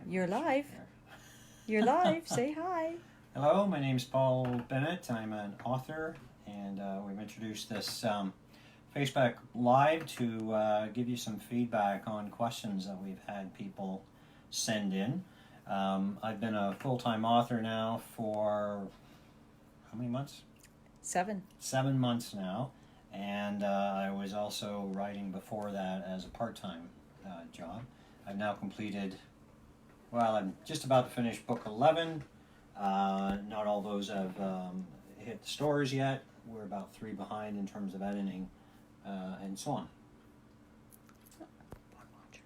You're live. You're live. Say hi. Hello, my name's Paul Bennett. I'm an author, and we've introduced this Facebook Live to give you some feedback on questions that we've had people send in. I've been a full-time author now for how many months? 7. 7 months now, and I was also writing before that as a part-time job. I've now completed, well, I'm just about to finish book 11. Not all those have hit the stores yet. We're about 3 behind in terms of editing and so on. One watcher.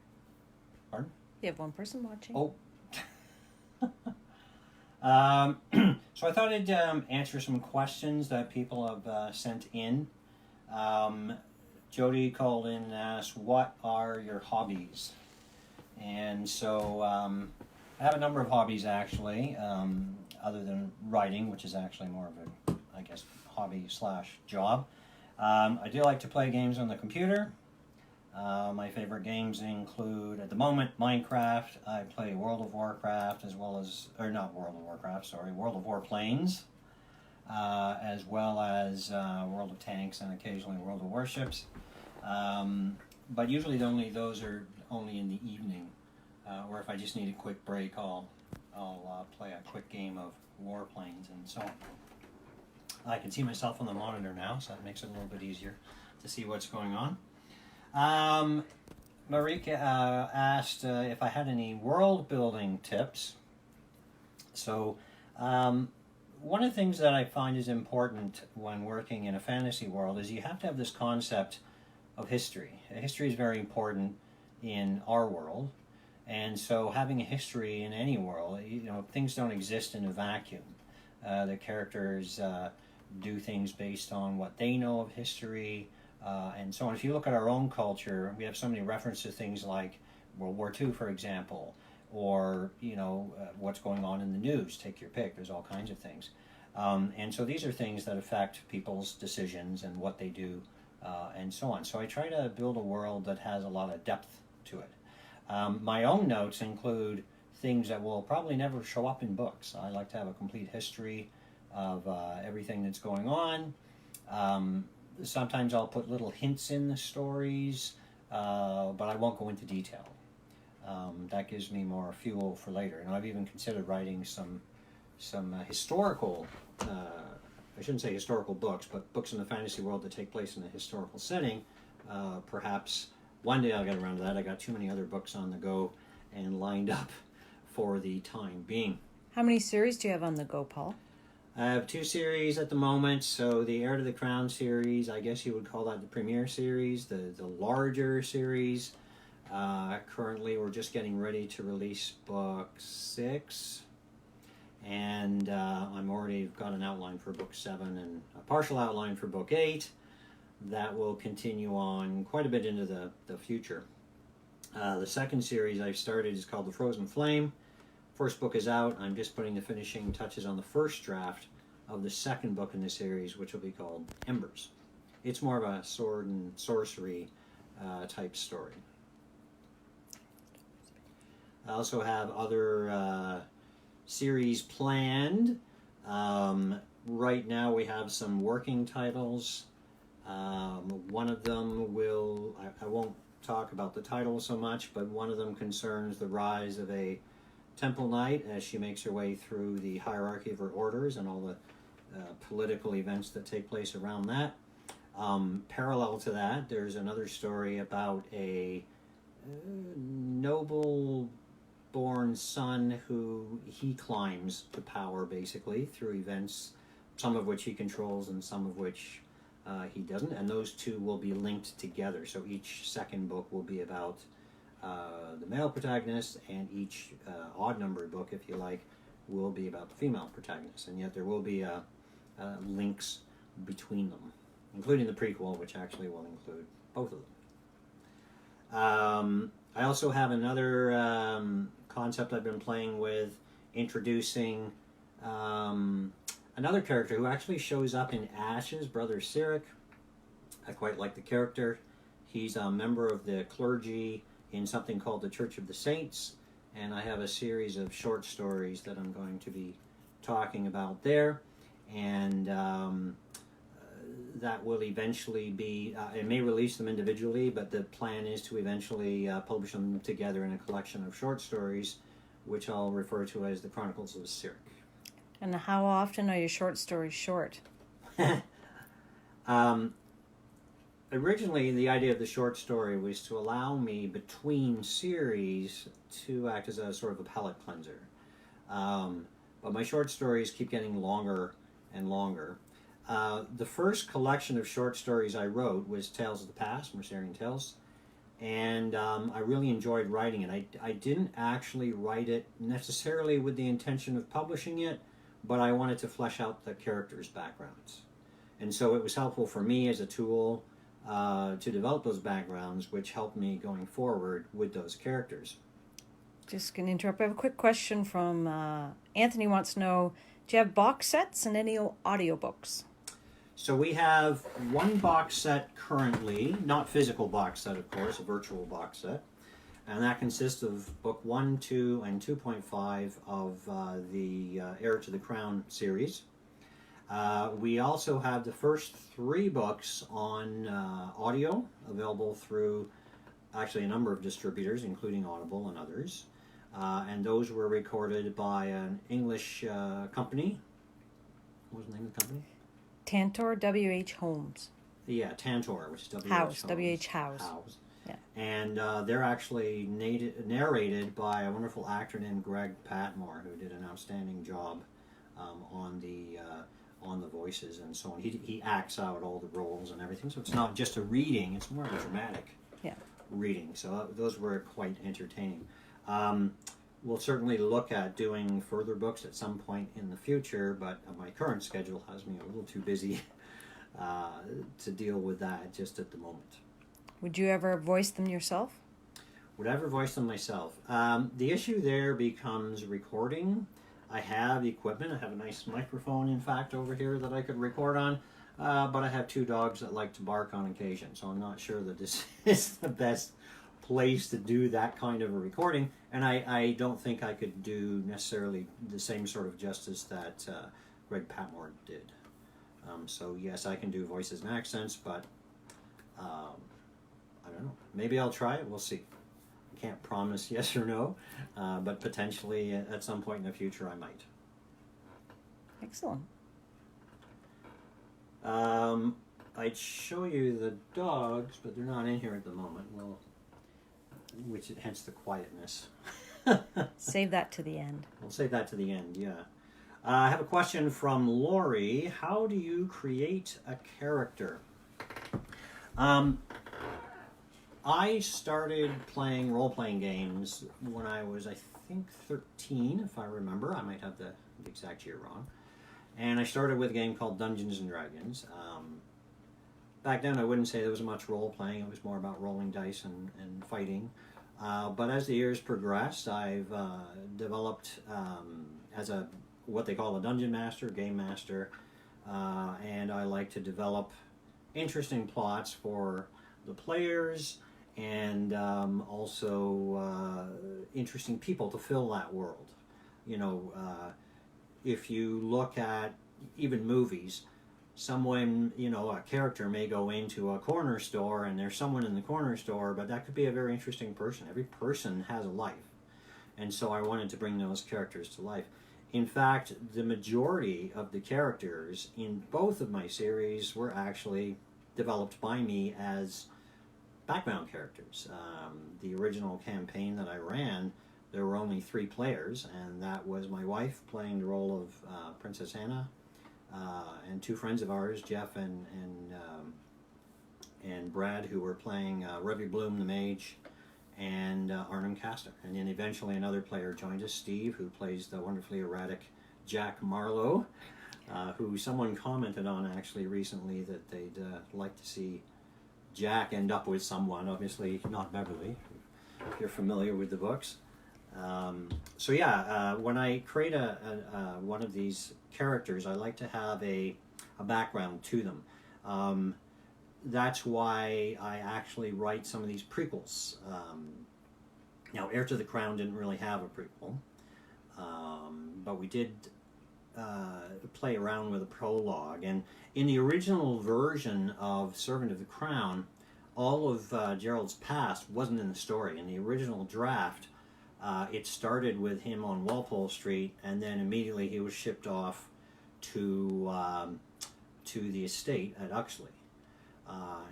Pardon? You have one person watching. Oh. So I thought I'd answer some questions that people have sent in. Jody called in and asked, what are your hobbies? And so I have a number of hobbies actually, other than writing, which is actually more of a, I guess, hobby slash job. I do like to play games on the computer. My favorite games include, at the moment, Minecraft. I play World of Warcraft as well as, or not World of Warcraft, sorry, World of Warplanes, as well as World of Tanks and occasionally World of Warships. But usually those are only in the evening, or if I just need a quick break, I'll play a quick game of Warplanes and so on. I can see myself on the monitor now, so that makes it a little bit easier to see what's going on. Marika asked if I had any world building tips. So one of the things that I find is important when working in a fantasy world is you have to have this concept of history. History is very important in our world, and so having a history in any world, things don't exist in a vacuum. The characters do things based on what they know of history, and so on. If you look at our own culture, we have so many references to things like World War II, for example, or what's going on in the news. Take your pick. There's all kinds of things, and so these are things that affect people's decisions and what they do, and so on. So I try to build a world that has a lot of depth to it. My own notes include things that will probably never show up in books. I like to have a complete history of everything that's going on. Sometimes I'll put little hints in the stories, but I won't go into detail. That gives me more fuel for later. And I've even considered writing some historical, I shouldn't say historical books, but books in the fantasy world that take place in a historical setting. Perhaps one day I'll get around to that. I got too many other books on the go and lined up for the time being. How many series do you have on the go, Paul? I have 2 series at the moment. So the Heir to the Crown series, I guess you would call that the premiere series, the larger series. Currently we're just getting ready to release book 6. And I'm already got an outline for book 7 and a partial outline for book 8. That will continue on quite a bit into the future. The second series I've started is called The Frozen Flame. First book is out. I'm just putting the finishing touches on the first draft of the second book in the series, which will be called Embers. It's more of a sword and sorcery type story. I also have other series planned. Right now we have some working titles. One of them will, I won't talk about the title so much, but one of them concerns the rise of a Temple Knight as she makes her way through the hierarchy of her orders and all the political events that take place around that. Parallel to that, there's another story about a noble-born son who he climbs to power basically through events, some of which he controls and some of which he doesn't, and those two will be linked together. So each second book will be about the male protagonist, and each odd-numbered book, if you like, will be about the female protagonist. And yet there will be links between them, including the prequel, which actually will include both of them. I also have another concept I've been playing with, introducing another character who actually shows up in Ashes, Brother Cyric. I quite like the character. He's a member of the clergy in something called the Church of the Saints, and I have a series of short stories that I'm going to be talking about there, and that will eventually be, I may release them individually, but the plan is to eventually publish them together in a collection of short stories, which I'll refer to as the Chronicles of Cyric. And how often are your short stories short? Originally, the idea of the short story was to allow me between series to act as a sort of a palate cleanser. But my short stories keep getting longer and longer. The first collection of short stories I wrote was Tales of the Past, Mercerian Tales, and I really enjoyed writing it. I didn't actually write it necessarily with the intention of publishing it, but I wanted to flesh out the characters' backgrounds. And so it was helpful for me as a tool to develop those backgrounds, which helped me going forward with those characters. Just going to interrupt. I have a quick question from Anthony. Wants to know, do you have box sets and any audiobooks? So we have one box set currently, not physical box set, of course, a virtual box set. And that consists of book 1, 2, and 2.5 of the Heir to the Crown series. We also have the first 3 books on audio, available through actually a number of distributors, including Audible and others. And those were recorded by an English company. What was the name of the company? Tantor, W.H. Holmes. Yeah, Tantor, which is W.H. House, W.H. House. Yeah. And they're actually narrated by a wonderful actor named Greg Patmore, who did an outstanding job on the voices and so on. He acts out all the roles and everything, so it's not just a reading; it's more of a dramatic reading. So those were quite entertaining. We'll certainly look at doing further books at some point in the future, but my current schedule has me a little too busy to deal with that just at the moment. Would you ever voice them yourself? Would I ever voice them myself? The issue there becomes recording. I have equipment. I have a nice microphone, in fact, over here that I could record on, but I have 2 dogs that like to bark on occasion, so I'm not sure that this is the best place to do that kind of a recording, and I don't think I could do necessarily the same sort of justice that Greg Patmore did. So yes, I can do voices and accents, but I don't know. Maybe I'll try it. We'll see. I can't promise yes or no, but potentially at some point in the future I might. Excellent. I'd show you the dogs, but they're not in here at the moment. Well, hence the quietness. Save that to the end. We'll save that to the end, yeah. I have a question from Lori. How do you create a character? I started playing role-playing games when I was, I think, 13, if I remember. I might have the exact year wrong. And I started with a game called Dungeons & Dragons. Back then, I wouldn't say there was much role-playing. It was more about rolling dice and fighting. But as the years progressed, I've developed as what they call a dungeon master, game master, and I like to develop interesting plots for the players and also interesting people to fill that world. You know, if you look at even movies, someone, you know, a character may go into a corner store and there's someone in the corner store, but that could be a very interesting person. Every person has a life. And so I wanted to bring those characters to life. In fact, the majority of the characters in both of my series were actually developed by me as background characters. The original campaign that I ran, there were only 3 players, and that was my wife playing the role of Princess Anna, and 2 friends of ours, Jeff and Brad, who were playing Revy Bloom the Mage and Arnhem Castor. And then eventually another player joined us, Steve, who plays the wonderfully erratic Jack Marlowe, who someone commented on actually recently that they'd like to see Jack end up with someone, obviously not Beverly, if you're familiar with the books. So yeah, when I create one of these characters, I like to have a background to them. That's why I actually write some of these prequels. Now, Heir to the Crown didn't really have a prequel, but we did play around with a prologue. And in the original version of Servant of the Crown, all of Gerald's past wasn't in the story. In the original draft, it started with him on Walpole Street, and then immediately he was shipped off to the estate at Uxley.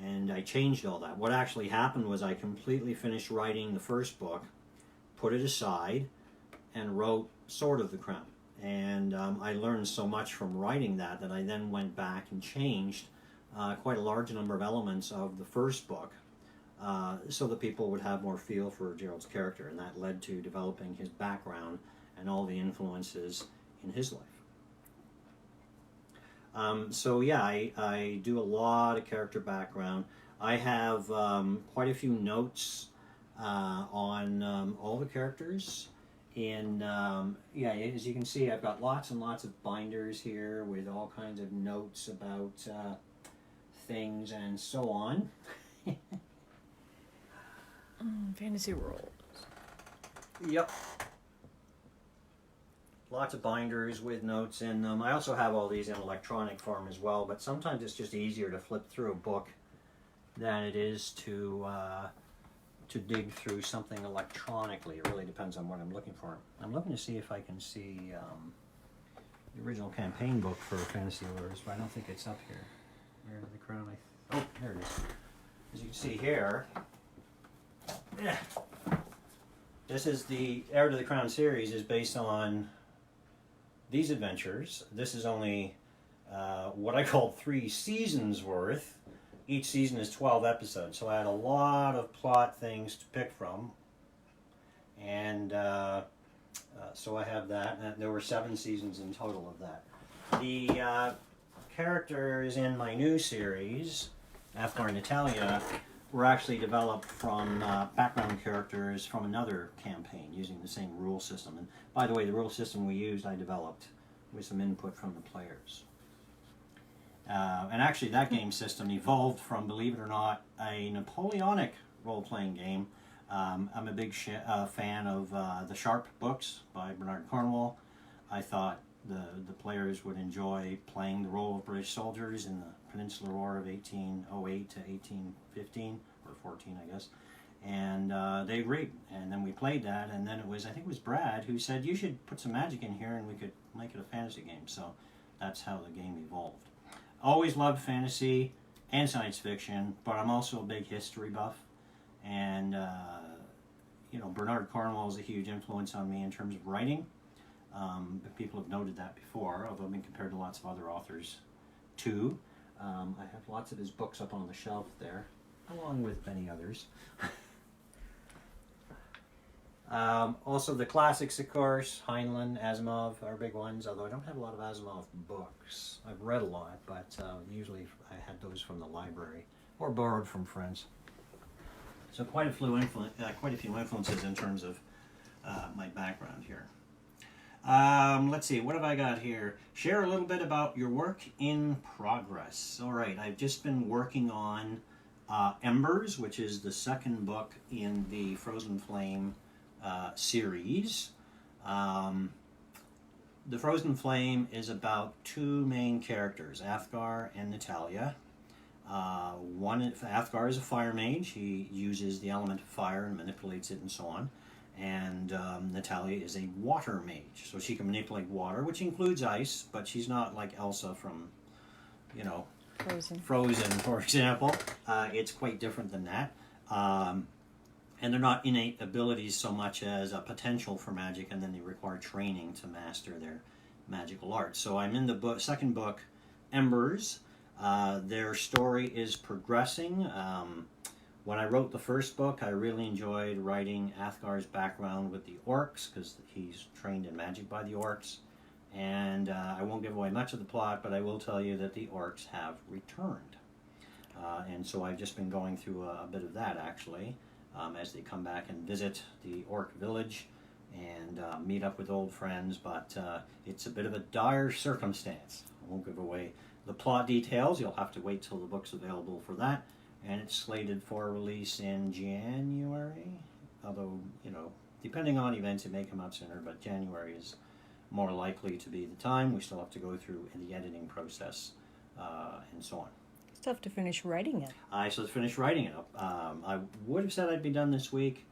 And I changed all that. What actually happened was I completely finished writing the first book, put it aside, and wrote Sword of the Crown. And I learned so much from writing that I then went back and changed quite a large number of elements of the first book so that people would have more feel for Gerald's character. And that led to developing his background and all the influences in his life. So yeah, I do a lot of character background. I have quite a few notes on all the characters. Yeah, as you can see, I've got lots and lots of binders here with all kinds of notes about things and so on. Fantasy World. Yep. Lots of binders with notes in them. I also have all these in electronic form as well, but sometimes it's just easier to flip through a book than it is to dig through something electronically. It really depends on what I'm looking for. I'm looking to see if I can see the original campaign book for Fantasy Wars, but I don't think it's up here. Heir to the Crown. Oh, there it is. As you can see here, this is the Heir to the Crown series is based on these adventures. This is only what I call 3 seasons worth. Each season is 12 episodes, so I had a lot of plot things to pick from. And so I have that. And there were 7 seasons in total of that. The characters in my new series, Athgar and Natalia, were actually developed from background characters from another campaign using the same rule system. And by the way, the rule system we used I developed with some input from the players. And actually that game system evolved from, believe it or not, a Napoleonic role-playing game. I'm a big fan of the Sharp books by Bernard Cornwell. I thought the players would enjoy playing the role of British soldiers in the Peninsular War of 1808 to 1815, or 14 I guess. And they agreed, and then we played that, and then I think it was Brad who said, you should put some magic in here and we could make it a fantasy game. So that's how the game evolved. Always loved fantasy and science fiction, but I'm also a big history buff. And, Bernard Cornwell is a huge influence on me in terms of writing. People have noted that before, although I've been compared to lots of other authors too. I have lots of his books up on the shelf there, along with many others. Also the classics, of course, Heinlein, Asimov are big ones, although I don't have a lot of Asimov books. I've read a lot, but usually I had those from the library or borrowed from friends. So quite a few influences in terms of my background here. Let's see, what have I got here? Share a little bit about your work in progress. All right, I've just been working on Embers, which is the second book in the Frozen Flame series. The Frozen Flame is about 2 main characters, Athgar and Natalia. Athgar is a fire mage. He uses the element of fire and manipulates it and so on. And Natalia is a water mage, so she can manipulate water, which includes ice, but she's not like Elsa from, Frozen, for example. It's quite different than that. And they're not innate abilities so much as a potential for magic, and then they require training to master their magical art. So I'm in the second book, Embers. Their story is progressing. When I wrote the first book, I really enjoyed writing Athgar's background with the orcs, because he's trained in magic by the orcs. And I won't give away much of the plot, but I will tell you that the orcs have returned. And so I've just been going through a bit of that, actually, as they come back and visit the orc village and meet up with old friends. But it's a bit of a dire circumstance. I won't give away the plot details. You'll have to wait till the book's available for that. And it's slated for release in January although, depending on events, it may come out sooner, but January is more likely to be the time. We still have to go through the editing process and so on. Still have to finish writing it. I still have to finish writing it up. I would have said I'd be done this week.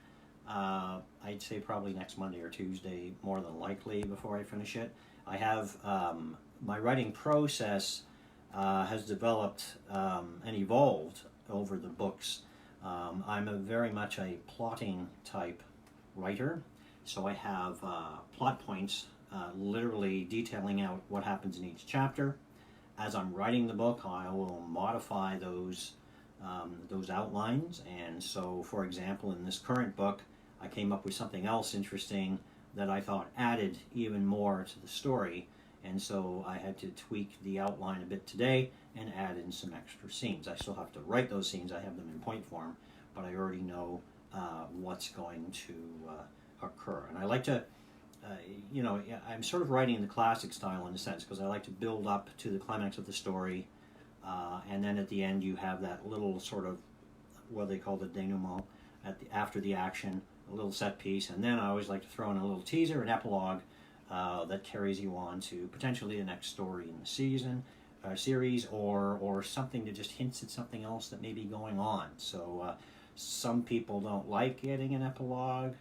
I'd say probably next Monday or Tuesday, more than likely, before I finish it. I have my writing process has developed and evolved over the books. I'm very much a plotting type writer, so I have plot points literally detailing out what happens in each chapter. As I'm writing the book, I will modify those outlines, and so, for example, in this current book, I came up with something else interesting that I thought added even more to the story, and so I had to tweak the outline a bit today and add in some extra scenes. I still have to write those scenes. I have them in point form, but I already know what's going to occur. And I like to, I'm sort of writing in the classic style in a sense, because I like to build up to the climax of the story, and then at the end you have that little sort of, what they call the denouement, after the action, a little set piece, and then I always like to throw in a little teaser, an epilogue, that carries you on to potentially the next story in the series, or something that just hints at something else that may be going on. So some people don't like getting an epilogue,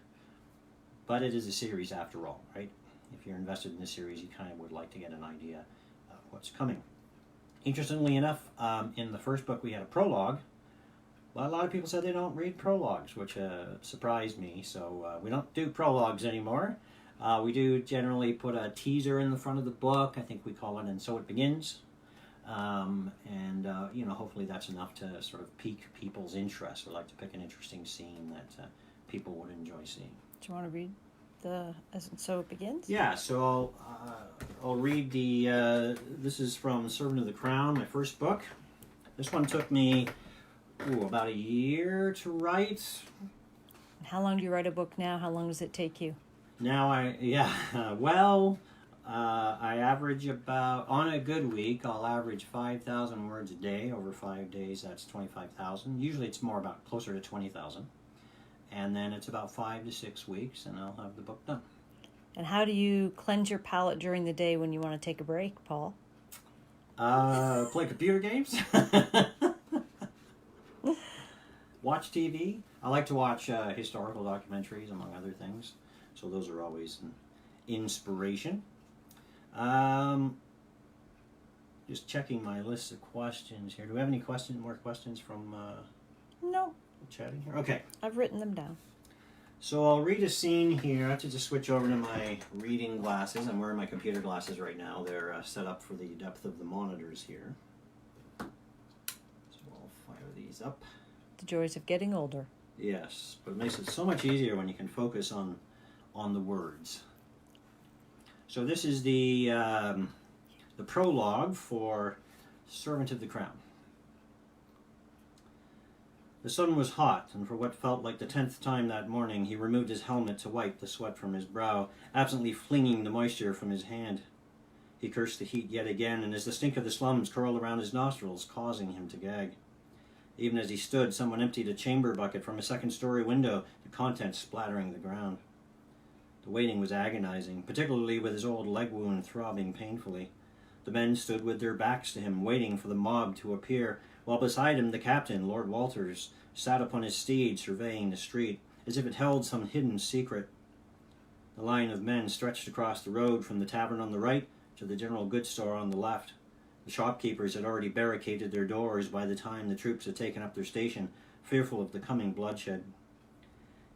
but it is a series after all, right? If you're invested in the series, you kind of would like to get an idea of what's coming. Interestingly enough, in the first book we had a prologue. Well, a lot of people said they don't read prologues, which surprised me. So we don't do prologues anymore. We do generally put a teaser in the front of the book. I think we call it "And So It Begins." Hopefully that's enough to sort of pique people's interest. We like to pick an interesting scene that people would enjoy seeing. Do you want to read the "And So It Begins"? Yeah, so I'll read this is from Servant of the Crown, my first book. This one took me about a year to write. How long do you write a book now? How long does it take you? Now I average about, on a good week, I'll average 5,000 words a day. Over 5 days, that's 25,000. Usually it's more about closer to 20,000. And then it's about 5 to 6 weeks, and I'll have the book done. And how do you cleanse your palate during the day when you want to take a break, Paul? Play computer games. Watch TV. I like to watch historical documentaries, among other things. So those are always an inspiration. Just checking my list of questions here. Do we have any more questions from No. chatting here? Okay. I've written them down. So I'll read a scene here. I have to just switch over to my reading glasses. I'm wearing my computer glasses right now. They're set up for the depth of the monitors here. So I'll fire these up. The joys of getting older. Yes, but it makes it so much easier when you can focus on the words. So this is the prologue for Servant of the Crown. The sun was hot, and for what felt like the 10th time that morning, he removed his helmet to wipe the sweat from his brow, absently flinging the moisture from his hand. He cursed the heat yet again, and as the stink of the slums curled around his nostrils, causing him to gag. Even as he stood, someone emptied a chamber bucket from a second-story window, the contents splattering the ground. The waiting was agonizing, particularly with his old leg wound throbbing painfully. The men stood with their backs to him, waiting for the mob to appear, while beside him the captain, Lord Walters, sat upon his steed, surveying the street, as if it held some hidden secret. The line of men stretched across the road from the tavern on the right to the general goods store on the left. The shopkeepers had already barricaded their doors by the time the troops had taken up their station, fearful of the coming bloodshed.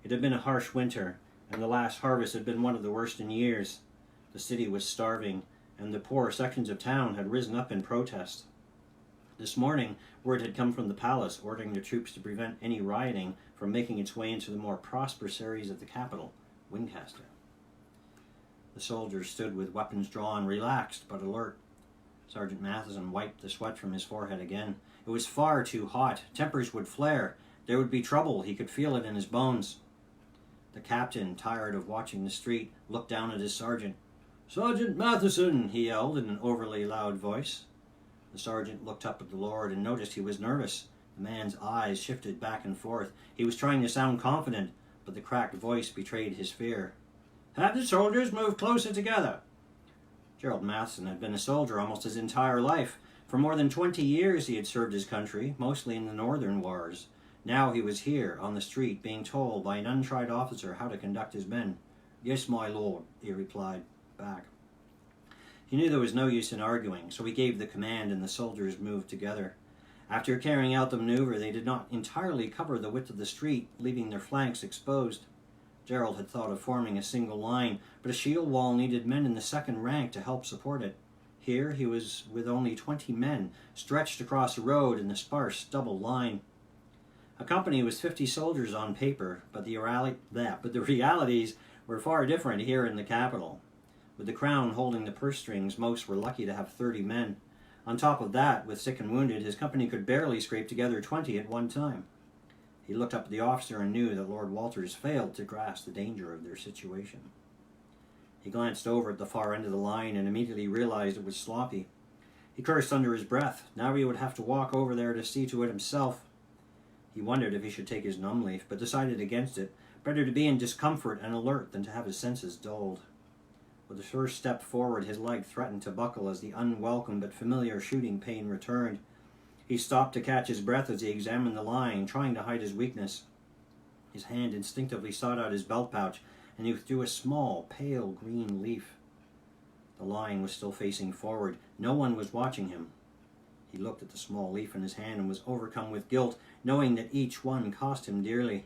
It had been a harsh winter, and the last harvest had been one of the worst in years. The city was starving, and the poorer sections of town had risen up in protest. This morning, word had come from the palace ordering the troops to prevent any rioting from making its way into the more prosperous areas of the capital, Winchester. The soldiers stood with weapons drawn, relaxed but alert. Sergeant Matheson wiped the sweat from his forehead again. It was far too hot. Tempers would flare. There would be trouble. He could feel it in his bones. The captain, tired of watching the street, looked down at his sergeant. "Sergeant Matheson," he yelled in an overly loud voice. The sergeant looked up at the Lord and noticed he was nervous. The man's eyes shifted back and forth. He was trying to sound confident, but the cracked voice betrayed his fear. "Have the soldiers moved closer together." Gerald Matheson had been a soldier almost his entire life. For more than 20 years he had served his country, mostly in the northern wars. Now he was here, on the street, being told by an untried officer how to conduct his men. "Yes, my lord," he replied back. He knew there was no use in arguing, so he gave the command and the soldiers moved together. After carrying out the maneuver, they did not entirely cover the width of the street, leaving their flanks exposed. Gerald had thought of forming a single line, but a shield wall needed men in the second rank to help support it. Here he was with only 20 men, stretched across a road in the sparse double line. A company was 50 soldiers on paper, but the realities were far different here in the capital. With the crown holding the purse strings, most were lucky to have 30 men. On top of that, with sick and wounded, his company could barely scrape together 20 at one time. He looked up at the officer and knew that Lord Walters failed to grasp the danger of their situation. He glanced over at the far end of the line and immediately realized it was sloppy. He cursed under his breath. Now he would have to walk over there to see to it himself. He wondered if he should take his numb leaf, but decided against it. Better to be in discomfort and alert than to have his senses dulled. With the first step forward, his leg threatened to buckle as the unwelcome but familiar shooting pain returned. He stopped to catch his breath as he examined the line, trying to hide his weakness. His hand instinctively sought out his belt pouch, and he withdrew a small, pale green leaf. The line was still facing forward. No one was watching him. He looked at the small leaf in his hand and was overcome with guilt, knowing that each one cost him dearly.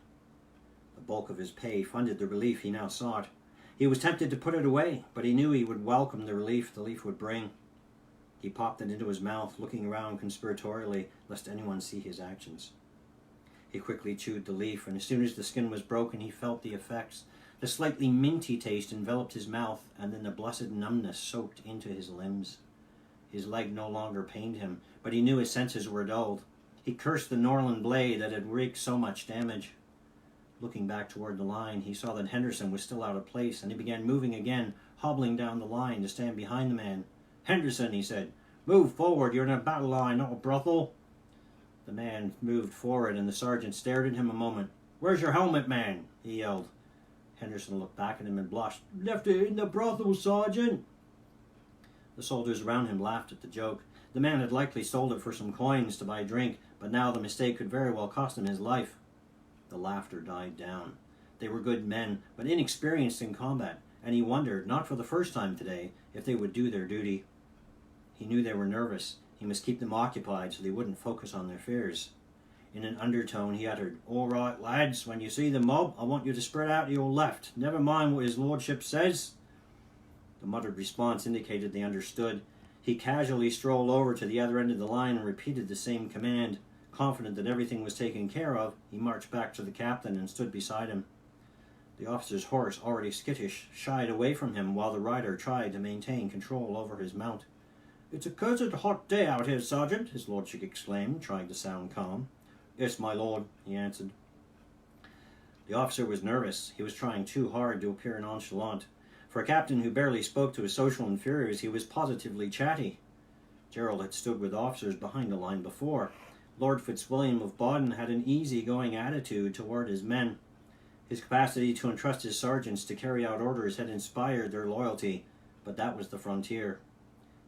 The bulk of his pay funded the relief he now sought. He was tempted to put it away, but he knew he would welcome the relief the leaf would bring. He popped it into his mouth, looking around conspiratorially, lest anyone see his actions. He quickly chewed the leaf, and as soon as the skin was broken, he felt the effects. The slightly minty taste enveloped his mouth, and then the blessed numbness soaked into his limbs. His leg no longer pained him, but he knew his senses were dulled. He cursed the Norland blade that had wreaked so much damage. Looking back toward the line, he saw that Henderson was still out of place, and he began moving again, hobbling down the line to stand behind the man. "Henderson," he said, "move forward. You're in a battle line, not a brothel." The man moved forward, and the sergeant stared at him a moment. "Where's your helmet, man?" he yelled. Henderson looked back at him and blushed. "Left it in the brothel, Sergeant." The soldiers around him laughed at the joke. The man had likely sold it for some coins to buy drink, but now the mistake could very well cost him his life. The laughter died down. They were good men, but inexperienced in combat, and he wondered, not for the first time today, if they would do their duty. He knew they were nervous. He must keep them occupied so they wouldn't focus on their fears. In an undertone he uttered, "All right, lads, when you see the mob, I want you to spread out to your left. Never mind what his lordship says." The muttered response indicated they understood. He casually strolled over to the other end of the line and repeated the same command. Confident that everything was taken care of, he marched back to the captain and stood beside him. The officer's horse, already skittish, shied away from him while the rider tried to maintain control over his mount. "It's a cursed hot day out here, Sergeant," his lordship exclaimed, trying to sound calm. "Yes, my lord," he answered. The officer was nervous. He was trying too hard to appear nonchalant. For a captain who barely spoke to his social inferiors, he was positively chatty. Gerald had stood with officers behind the line before. Lord Fitzwilliam of Baden had an easy-going attitude toward his men. His capacity to entrust his sergeants to carry out orders had inspired their loyalty, but that was the frontier.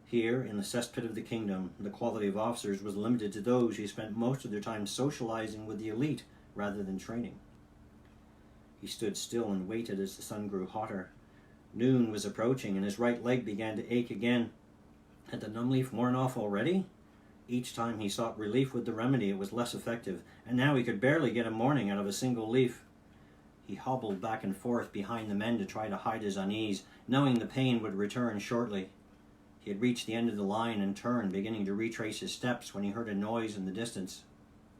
Here, in the cesspit of the kingdom, the quality of officers was limited to those who spent most of their time socializing with the elite rather than training. He stood still and waited as the sun grew hotter. Noon was approaching, and his right leg began to ache again. Had the numb leaf worn off already? Each time he sought relief with the remedy, it was less effective, and now he could barely get a morning out of a single leaf. He hobbled back and forth behind the men to try to hide his unease, knowing the pain would return shortly. He had reached the end of the line and turned, beginning to retrace his steps when he heard a noise in the distance.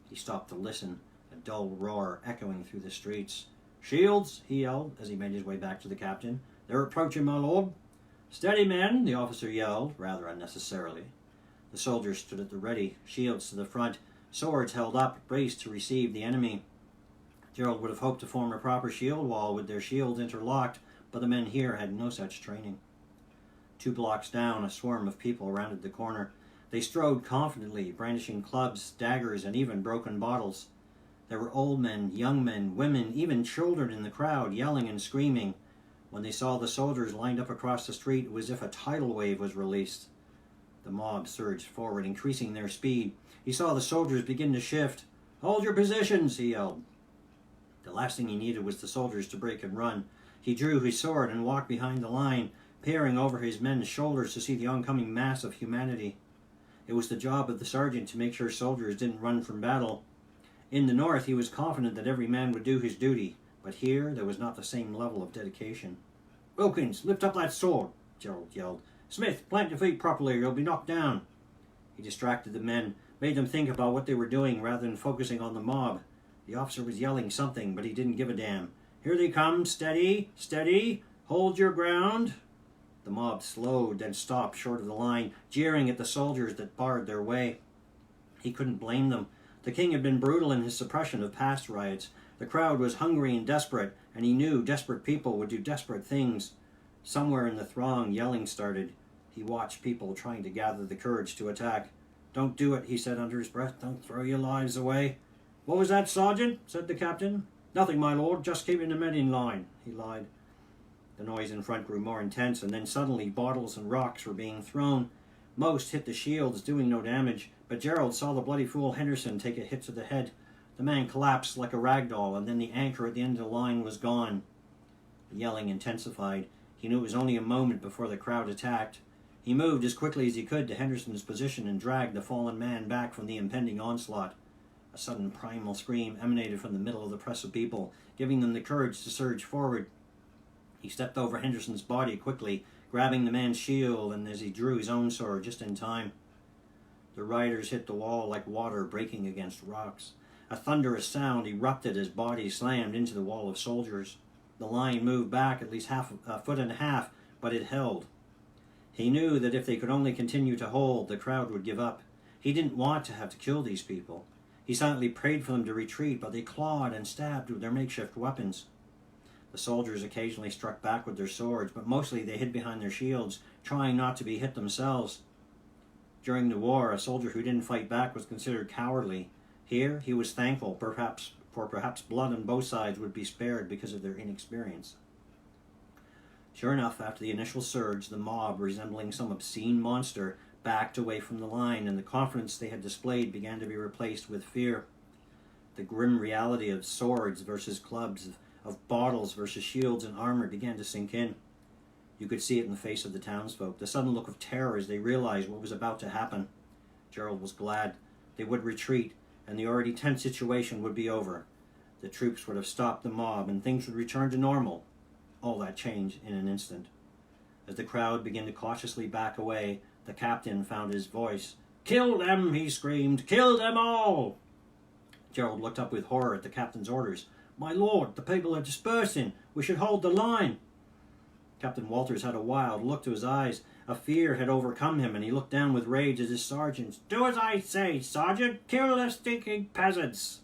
He stopped to listen, a dull roar echoing through the streets. "Shields!" he yelled as he made his way back to the captain. "They're approaching, my lord." "Steady, men!" the officer yelled, rather unnecessarily. The soldiers stood at the ready, shields to the front, swords held up, braced to receive the enemy. Gerald would have hoped to form a proper shield wall with their shields interlocked, but the men here had no such training. 2 blocks down, a swarm of people rounded the corner. They strode confidently, brandishing clubs, daggers, and even broken bottles. There were old men, young men, women, even children in the crowd, yelling and screaming. When they saw the soldiers lined up across the street, it was as if a tidal wave was released. The mob surged forward, increasing their speed. He saw the soldiers begin to shift. "Hold your positions," he yelled. The last thing he needed was the soldiers to break and run. He drew his sword and walked behind the line, peering over his men's shoulders to see the oncoming mass of humanity. It was the job of the sergeant to make sure soldiers didn't run from battle. In the north, he was confident that every man would do his duty, but here there was not the same level of dedication. "Wilkins, lift up that sword," Gerald yelled. "Smith, plant your feet properly or you'll be knocked down." He distracted the men, made them think about what they were doing rather than focusing on the mob. The officer was yelling something, but he didn't give a damn. "Here they come, steady, steady, hold your ground." The mob slowed, then stopped short of the line, jeering at the soldiers that barred their way. He couldn't blame them. The king had been brutal in his suppression of past riots. The crowd was hungry and desperate, and he knew desperate people would do desperate things. Somewhere in the throng, yelling started. He watched people trying to gather the courage to attack. "Don't do it," he said under his breath. "Don't throw your lives away." "What was that, Sergeant?" said the captain. "Nothing, my lord, just keeping the men in line," he lied. The noise in front grew more intense, and then suddenly bottles and rocks were being thrown. Most hit the shields, doing no damage, but Gerald saw the bloody fool Henderson take a hit to the head. The man collapsed like a rag doll, and then the anchor at the end of the line was gone. The yelling intensified. He knew it was only a moment before the crowd attacked. He moved as quickly as he could to Henderson's position and dragged the fallen man back from the impending onslaught. A sudden primal scream emanated from the middle of the press of people, giving them the courage to surge forward. He stepped over Henderson's body quickly, grabbing the man's shield, and as he drew his own sword just in time. The riders hit the wall like water breaking against rocks. A thunderous sound erupted as bodies slammed into the wall of soldiers. The line moved back at least a foot and a half, but it held. He knew that if they could only continue to hold, the crowd would give up. He didn't want to have to kill these people. He silently prayed for them to retreat, but they clawed and stabbed with their makeshift weapons. The soldiers occasionally struck back with their swords, but mostly they hid behind their shields, trying not to be hit themselves. During the war, a soldier who didn't fight back was considered cowardly. Here, he was thankful, perhaps blood on both sides would be spared because of their inexperience. Sure enough, after the initial surge, the mob, resembling some obscene monster, backed away from the line, and the confidence they had displayed began to be replaced with fear. The grim reality of swords versus clubs, of bottles versus shields and armor began to sink in. You could see it in the face of the townsfolk, the sudden look of terror as they realized what was about to happen. Gerald was glad. They would retreat, and the already tense situation would be over. The troops would have stopped the mob, and things would return to normal. All that changed in an instant. As the crowd began to cautiously back away, the captain found his voice. "Kill them!" he screamed. "Kill them all!" Gerald looked up with horror at the captain's orders. "My lord, the people are dispersing. We should hold the line." Captain Walters had a wild look to his eyes. A fear had overcome him, and he looked down with rage at his sergeants. "Do as I say, sergeant! Kill the stinking peasants!"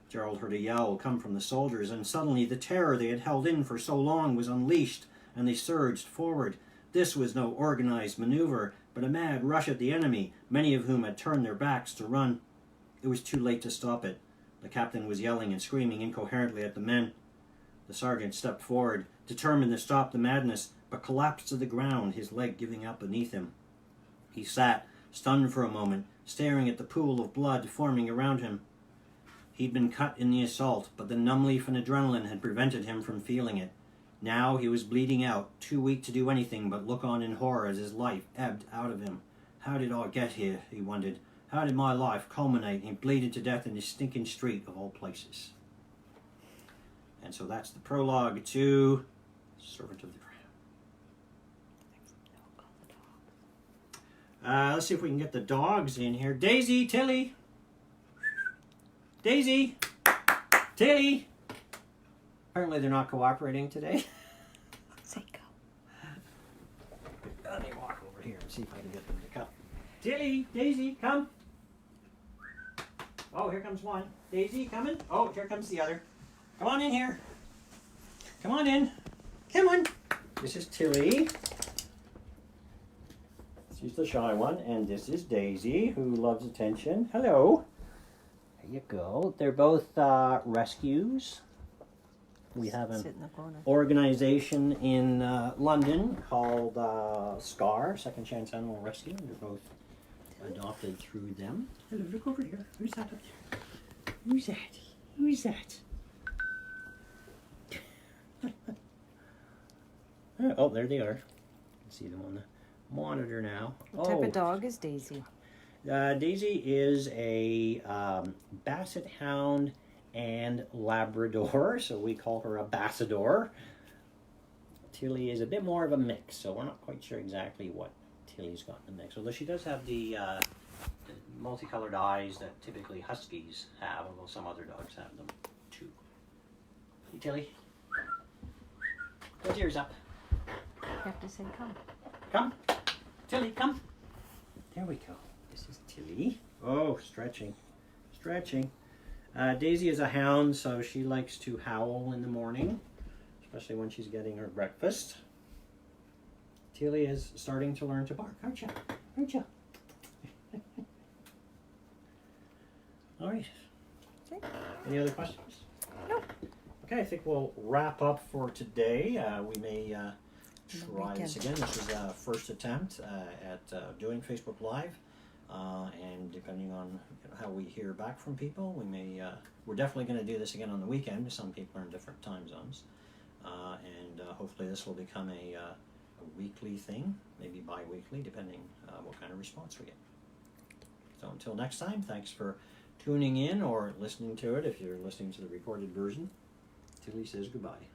Gerald heard a yell come from the soldiers, and suddenly the terror they had held in for so long was unleashed, and they surged forward. This was no organized maneuver, but a mad rush at the enemy, many of whom had turned their backs to run. It was too late to stop it. The captain was yelling and screaming incoherently at the men. The sergeant stepped forward, determined to stop the madness, but collapsed to the ground, his leg giving out beneath him. He sat, stunned for a moment, staring at the pool of blood forming around him. He'd been cut in the assault, but the numb leaf and adrenaline had prevented him from feeling it. Now he was bleeding out, too weak to do anything but look on in horror as his life ebbed out of him. How did I get here, he wondered. How did my life culminate in bleeding to death in this stinking street of all places? And so that's the prologue to Servant of the Crown. Let's see if we can get the dogs in here. Daisy, Tilly. Daisy, Tilly. Apparently they're not cooperating today. Say go. Let me walk over here and see if I can get them to come. Tilly, Daisy, come. Oh, here comes one. Daisy, coming. Oh, here comes the other. Come on in here. Come on in. Come on. This is Tilly. She's the shy one. And this is Daisy, who loves attention. Hello. There you go. They're both rescues. We have an Sit in the corner. organization in London called SCAR, Second Chance Animal Rescue. They're both adopted through them. Hello, look over here. Who's that up there? Who's that? Who's that? Oh, there they are. You can see them on the monitor now. What type of dog is Daisy? Daisy is a Basset Hound and Labrador, so we call her a Bassador. Tilly is a bit more of a mix, so we're not quite sure exactly what Tilly's got in the mix. Although she does have the multicolored eyes that typically Huskies have, although some other dogs have them too. Hey, Tilly. Put yours up. You have to say come. Come. Tilly, come. There we go. This is Tilly. Oh, stretching. Stretching. Daisy is a hound, so she likes to howl in the morning, especially when she's getting her breakfast. Tilly is starting to learn to bark, aren't you? Aren't you? All right. Okay. Any other questions? Nope. Okay, I think we'll wrap up for today. We may try this again. This is the first attempt at doing Facebook Live. And depending on how we hear back from people, we may, we're definitely going to do this again on the weekend. Some people are in different time zones. And hopefully this will become a weekly thing, maybe bi-weekly, depending what kind of response we get. So until next time, thanks for tuning in or listening to it if you're listening to the recorded version. Tilly says goodbye.